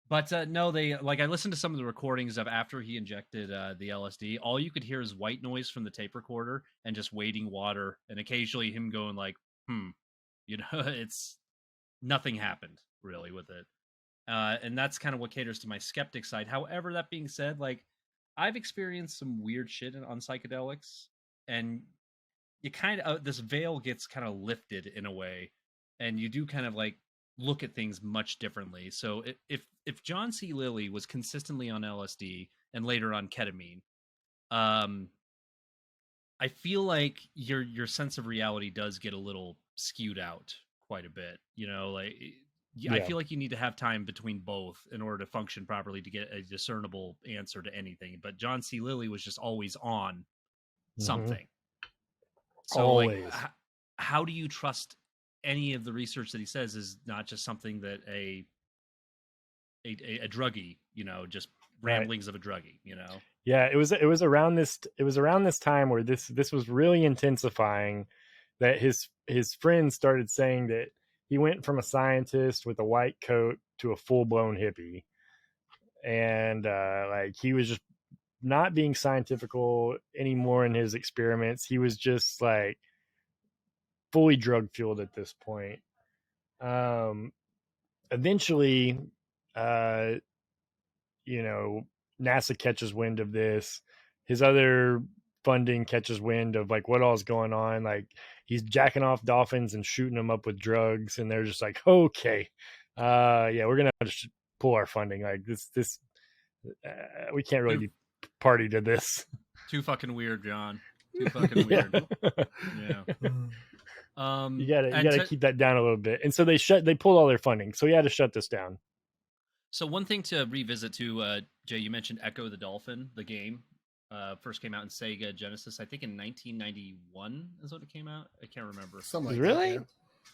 But no, they I listened to some of the recordings of after he injected the LSD. All you could hear is white noise from the tape recorder and just waiting water, and occasionally him going like, it's nothing happened really with it. And that's kind of what caters to my skeptic side. However, that being said, like I've experienced some weird shit on psychedelics, and you kind of this veil gets kind of lifted in a way, and you do kind of like look at things much differently. So if John C. Lilley was consistently on LSD and later on ketamine, I feel like your sense of reality does get a little skewed out quite a bit. I feel like you need to have time between both in order to function properly to get a discernible answer to anything. But John C. Lilley was just always on something. So always. Like, how do you trust any of the research that he says is not just something that a druggie, just ramblings of a druggie, Yeah, it was around this time where this was really intensifying, that his friends started saying that he went from a scientist with a white coat to a full-blown hippie, and like he was just not being scientifical anymore in his experiments. He was just like fully drug fueled at this point. Eventually, NASA catches wind of this. His other funding catches wind of like what all's going on. Like he's jacking off dolphins and shooting them up with drugs, and they're just like, okay, we're gonna just pull our funding. Like this, we can't really be party to this. Too fucking weird, John. Too fucking weird. Yeah. You gotta keep that down a little bit. And so they pulled all their funding. So he had to shut this down. So one thing to revisit too, Jay, you mentioned Echo the Dolphin, the game. First came out in Sega Genesis, I think in 1991 is what it came out. I can't remember. Something like really? That,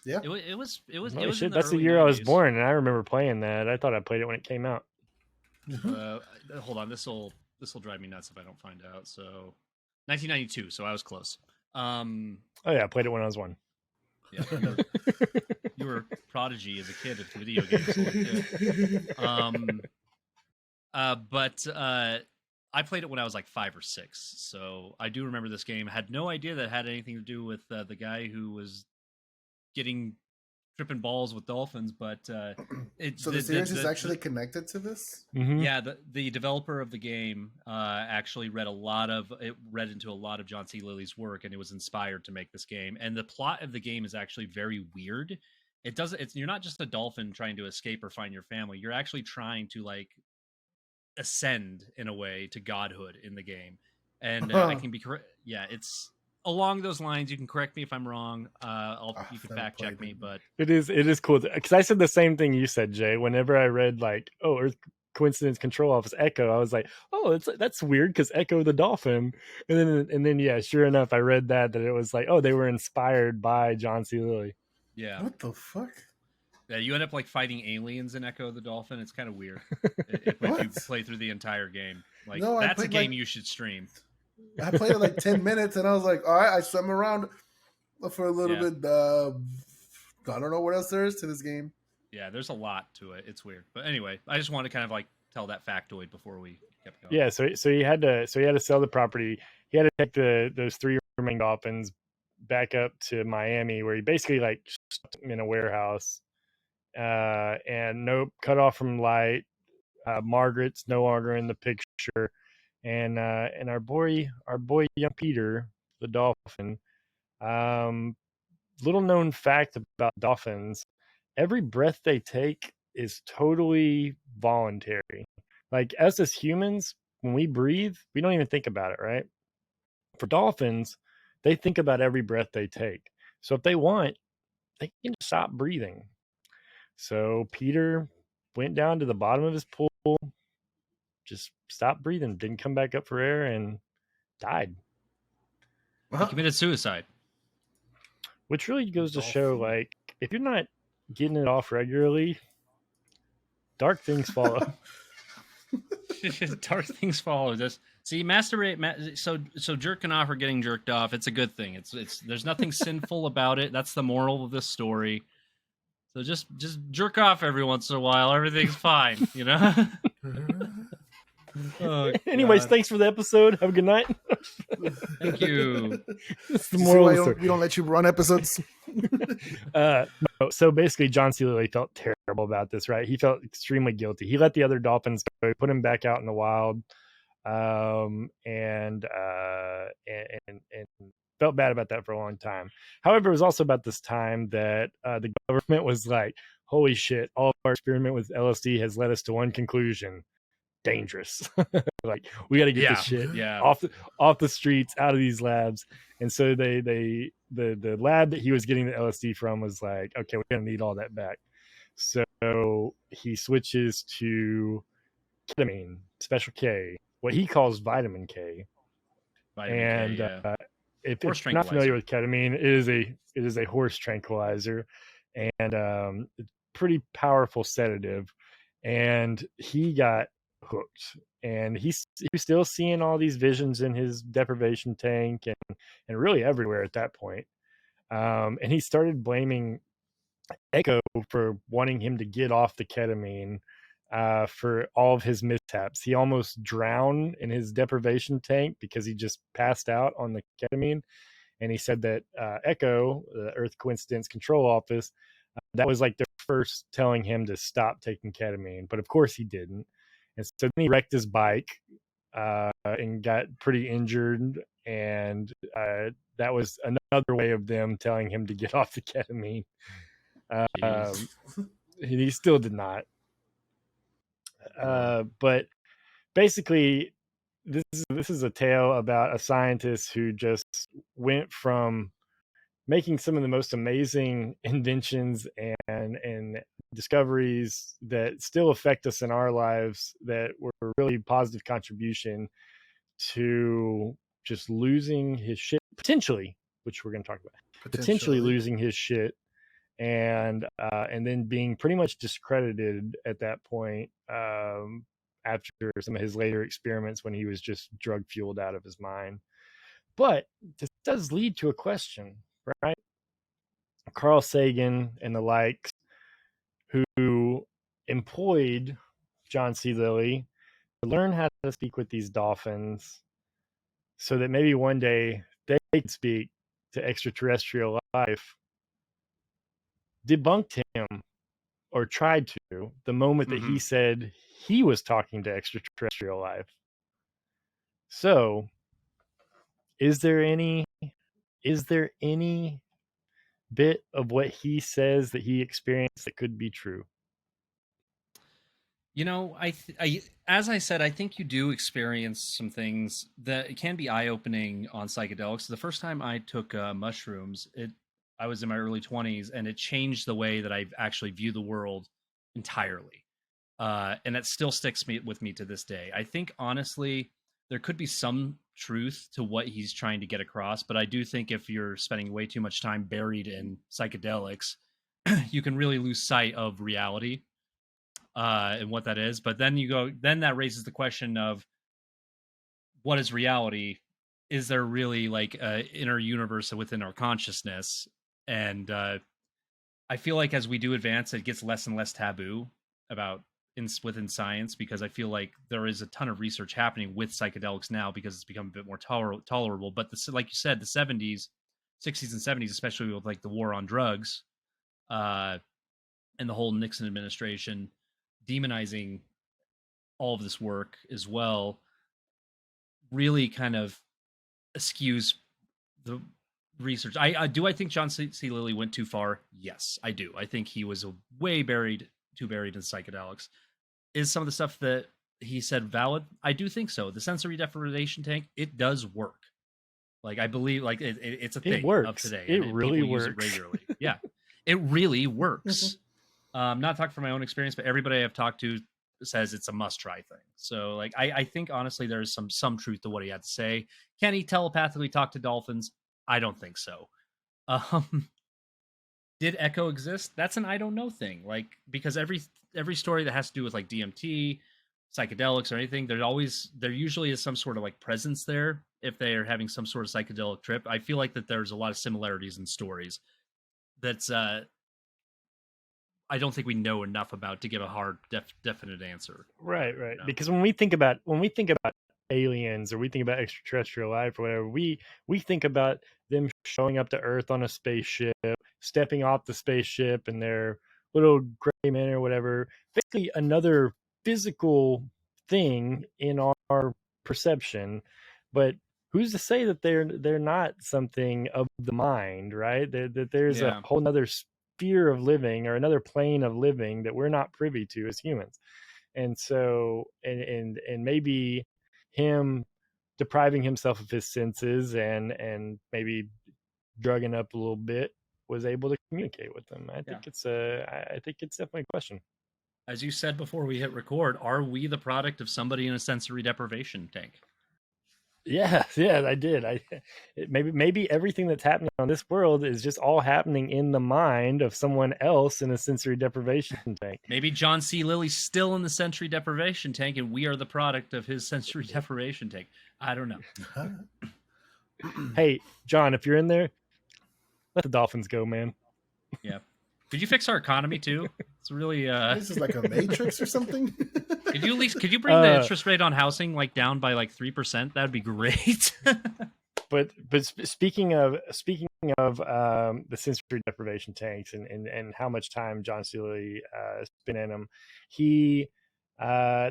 yeah. It was. Holy shit, that's the early year 90s. I was born, and I remember playing that. I thought I played it when it came out. Hold on, this will drive me nuts if I don't find out. So 1992, so I was close. Oh yeah, I played it when I was 1. Yeah, you were a prodigy as a kid at video games. But I played it when I was like 5 or 6, so I do remember this game. I had no idea that it had anything to do with the guy who was tripping balls with dolphins, but so the series is actually connected to this. Mm-hmm. Yeah, the developer of the game actually read into a lot of John C. Lilley's work, and it was inspired to make this game. And the plot of the game is actually very weird. You're not just a dolphin trying to escape or find your family. You're actually trying to like ascend in a way to godhood in the game. And I can be correct. Yeah, it's along those lines. You can correct me if I'm wrong. You can fact check me, but it is cool because I said the same thing you said, Jay. Whenever I read like, oh, Earth Coincidence Control Office Echo, I was like, oh, that's weird because Echo the Dolphin, and then yeah, sure enough, I read that it was like, oh, they were inspired by John C. Lilley. Yeah. What the fuck? Yeah, you end up like fighting aliens in Echo the Dolphin. It's kind of weird if you play through the entire game. Like No, I that's a played game like you should stream. I played it like 10 minutes, and I was like, all right, I swam around for a little Yeah. bit. I don't know what else there is to this game. Yeah, there's a lot to it. It's weird. But anyway, I just wanted to kind of like tell that factoid before we kept going. Yeah, so he had to sell the property. He had to take those 3 remaining Dolphins back up to Miami, where he basically like stuck them in a warehouse, and no cut off from light. Margaret's no longer in the picture, and our boy young Peter the Dolphin. Little known fact about dolphins: every breath they take is totally voluntary. Like us as humans, when we breathe, we don't even think about it, right? For dolphins, they think about every breath they take. So if they want, they can stop breathing. So Peter went down to the bottom of his pool, just stopped breathing, didn't come back up for air, and died. He committed suicide. Which really goes to show, like, if you're not getting it off regularly, dark things follow. Dark things follow. This see masturbate. So jerking off or getting jerked off, it's a good thing. It's there's nothing sinful about it. That's the moral of this story. So just jerk off every once in a while. Everything's fine, you know. Oh, anyways, thanks for the episode. Have a good night. Thank you. That's the moral. We don't let you run episodes. No, so basically, John C Lilley felt terrible about this, right? He felt extremely guilty. He let the other Dolphins go, put him back out in the wild, and felt bad about that for a long time. However, it was also about this time that the government was like, "Holy shit! All of our experiment with LSD has led us to one conclusion: dangerous." Like, we got to get this shit off the streets, out of these labs. And so the lab that he was getting the LSD from was like, okay, we're gonna need all that back. So he switches to ketamine, special K, what he calls vitamin K. Vitamin K, if you're not familiar with ketamine, it is a horse tranquilizer, and it's a pretty powerful sedative. And he got hooked, and he was still seeing all these visions in his deprivation tank and really everywhere at that point. And he started blaming Echo for wanting him to get off the ketamine for all of his mishaps. He almost drowned in his deprivation tank because he just passed out on the ketamine. And he said that Echo, the Earth Coincidence Control Office, that was like their first telling him to stop taking ketamine. But of course he didn't. And so then he wrecked his bike and got pretty injured. And that was another way of them telling him to get off the ketamine. He still did not. But basically, this is a tale about a scientist who just went from making some of the most amazing inventions and discoveries that still affect us in our lives, that were really positive contribution, to just losing his shit potentially, which we're going to talk about, potentially losing his shit, and then being pretty much discredited at that point, after some of his later experiments when he was just drug fueled out of his mind. But this does lead to a question, right? Carl Sagan and the likes, who employed John C. Lilley to learn how to speak with these dolphins so that maybe one day they could speak to extraterrestrial life, debunked him, or tried to, the moment that he said he was talking to extraterrestrial life. So, is there any bit of what he says that he experienced that could be true? You know, as I said, I think you do experience some things that can be eye-opening on psychedelics. The first time I took mushrooms, I was in my early 20s, and it changed the way that I actually view the world entirely. And it still sticks with me to this day. I think, honestly, there could be some truth to what he's trying to get across, but I do think if you're spending way too much time buried in psychedelics, you can really lose sight of reality and what that is. But then that raises the question of, what is reality? Is there really like an inner universe within our consciousness? And I feel like as we do advance, it gets less and less taboo about within science, because I feel like there is a ton of research happening with psychedelics now because it's become a bit more tolerable. But like you said, the 70s, 60s, and 70s, especially with like the war on drugs, and the whole Nixon administration demonizing all of this work as well, really kind of skews the research. I think John C. Lilley went too far. Yes, I do. I think he was way too buried in psychedelics. Is some of the stuff that he said valid? I do think so. The sensory deprivation tank, it does work. Like, I believe, like it's a thing of today. It really works. Use it regularly. Yeah, it really works. Not talking from my own experience, but everybody I've talked to says it's a must-try thing. So, like, I think honestly, there's some truth to what he had to say. Can he telepathically talk to dolphins? I don't think so. Did Echo exist? That's an I don't know thing. Like, because every story that has to do with like DMT, psychedelics, or anything, there usually is some sort of like presence there if they are having some sort of psychedelic trip. I feel like that there's a lot of similarities in stories that's I don't think we know enough about to give a hard definite answer. Right. You know? Because when we think about aliens, or we think about extraterrestrial life or whatever, we think about them showing up to Earth on a spaceship, stepping off the spaceship in their little gray man or whatever, basically another physical thing in our perception. But who's to say that they're not something of the mind, right? That there's a whole other sphere of living, or another plane of living that we're not privy to as humans. And so, and maybe him depriving himself of his senses and maybe drugging up a little bit was able to communicate with them. I think it's definitely a question. As you said before we hit record, are we the product of somebody in a sensory deprivation tank? Yeah, I did. Maybe everything that's happening on this world is just all happening in the mind of someone else in a sensory deprivation tank. Maybe John C. Lilley's still in the sensory deprivation tank, and we are the product of his sensory deprivation tank. I don't know. Hey, John, if you're in there, let the Dolphins go, man. Yeah. Could you fix our economy too? It's really this is like a Matrix or something. Could you bring the interest rate on housing like down by like 3%? That'd be great. But speaking of the sensory deprivation tanks and how much time John C. Lilley spent in them,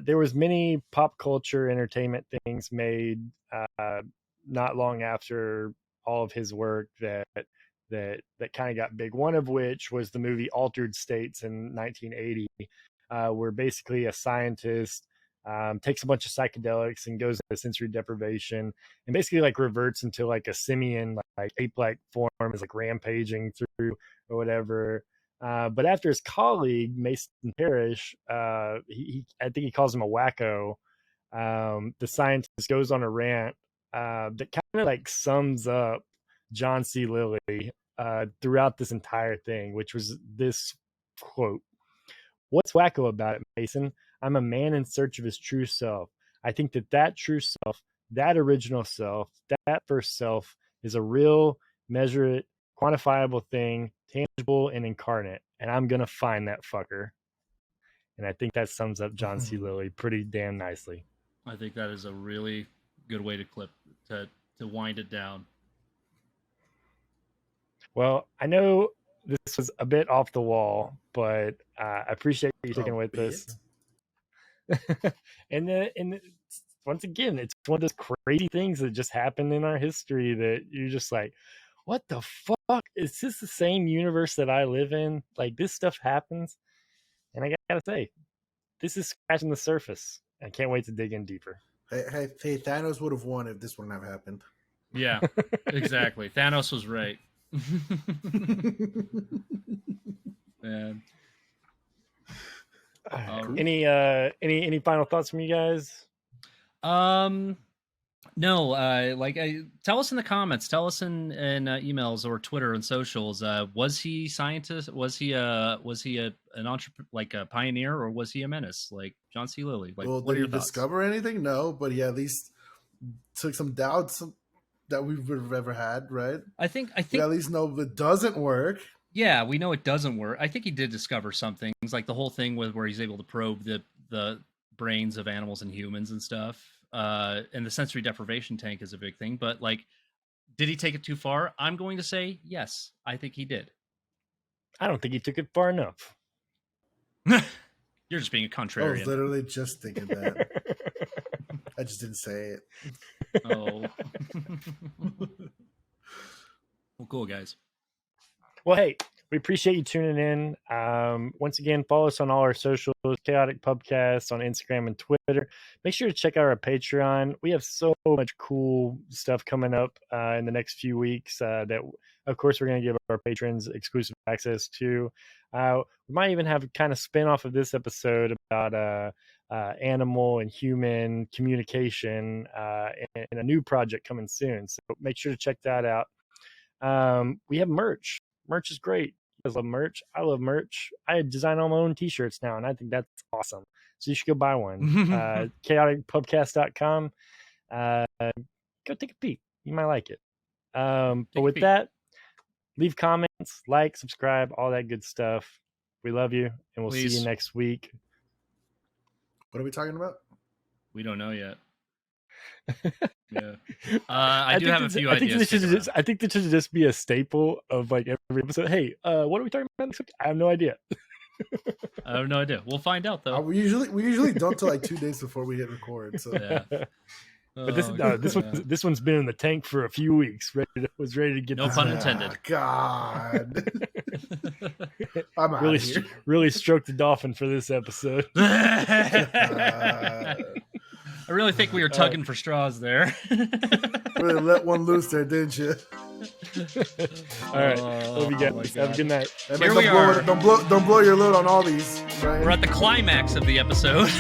there was many pop culture entertainment things made not long after all of his work that kind of got big. One of which was the movie Altered States in 1980, where basically a scientist takes a bunch of psychedelics and goes into sensory deprivation and basically like reverts into like a simian, like ape-like form, is like rampaging through or whatever. But after his colleague Mason Parrish, I think he calls him a wacko, the scientist goes on a rant that kind of like sums up John C. Lilley throughout this entire thing, which was this quote: "What's wacko about it, Mason? I'm a man in search of his true self. I think that true self, that original self, that first self is a real, measurate, quantifiable thing, tangible and incarnate, and I'm gonna find that fucker." And I think that sums up John C. Lilley pretty damn nicely. I think that is a really good way to wind it down. Well, I know this was a bit off the wall, but I appreciate you sticking with us. and once again, it's one of those crazy things that just happened in our history that you're just like, what the fuck? Is this the same universe that I live in? Like, this stuff happens. And I gotta say, this is scratching the surface. I can't wait to dig in deeper. Hey, Thanos would have won if this wouldn't have happened. Yeah, exactly. Thanos was right. Man. Any final thoughts from you guys? No. Tell us in the comments. Tell us in emails or Twitter and socials. Was he scientist? Was he an entrepreneur, like a pioneer, or was he a menace, like John C. Lilley? Like, well, did he discover anything? No, but he at least took some doubts that we've ever had, right? I think we at least know it doesn't work. Yeah, we know it doesn't work. I think he did discover some things, like the whole thing with where he's able to probe the brains of animals and humans and stuff. And the sensory deprivation tank is a big thing. But like, did he take it too far? I'm going to say yes. I think he did. I don't think he took it far enough. You're just being a contrarian. I was literally just thinking that. I just didn't say it. Oh. Well, cool, guys. Well, hey, we appreciate you tuning in. Once again, follow us on all our socials, Chaotic Pubcast on Instagram and Twitter. Make sure to check out our Patreon. We have so much cool stuff coming up in the next few weeks that, of course, we're going to give our patrons exclusive access to. We might even have a kind of spin-off of this episode about animal and human communication and a new project coming soon. So make sure to check that out. We have merch. Merch is great. You guys love merch. I love merch. I design all my own t-shirts now, and I think that's awesome. So you should go buy one. chaoticpubcast.com. Go take a peek. You might like it. But with that, leave comments, like, subscribe, all that good stuff. We love you, and we'll see you next week. What are we talking about? We don't know yet. Yeah. I do have a few ideas. I think this should just be a staple of like every episode. Hey, what are we talking about next week? I have no idea. I have no idea. We'll find out though. We usually don't till like 2 days before we hit record. So yeah. But this one's been in the tank for a few weeks. Was ready to get. No pun intended. Oh, God. I'm out really stroked the dolphin for this episode. I really think we were tugging for straws there. Really let one loose there, didn't you? All right. Love you guys. Have a good night. Here we are. Don't blow your load on all these. Right? We're at the climax of the episode.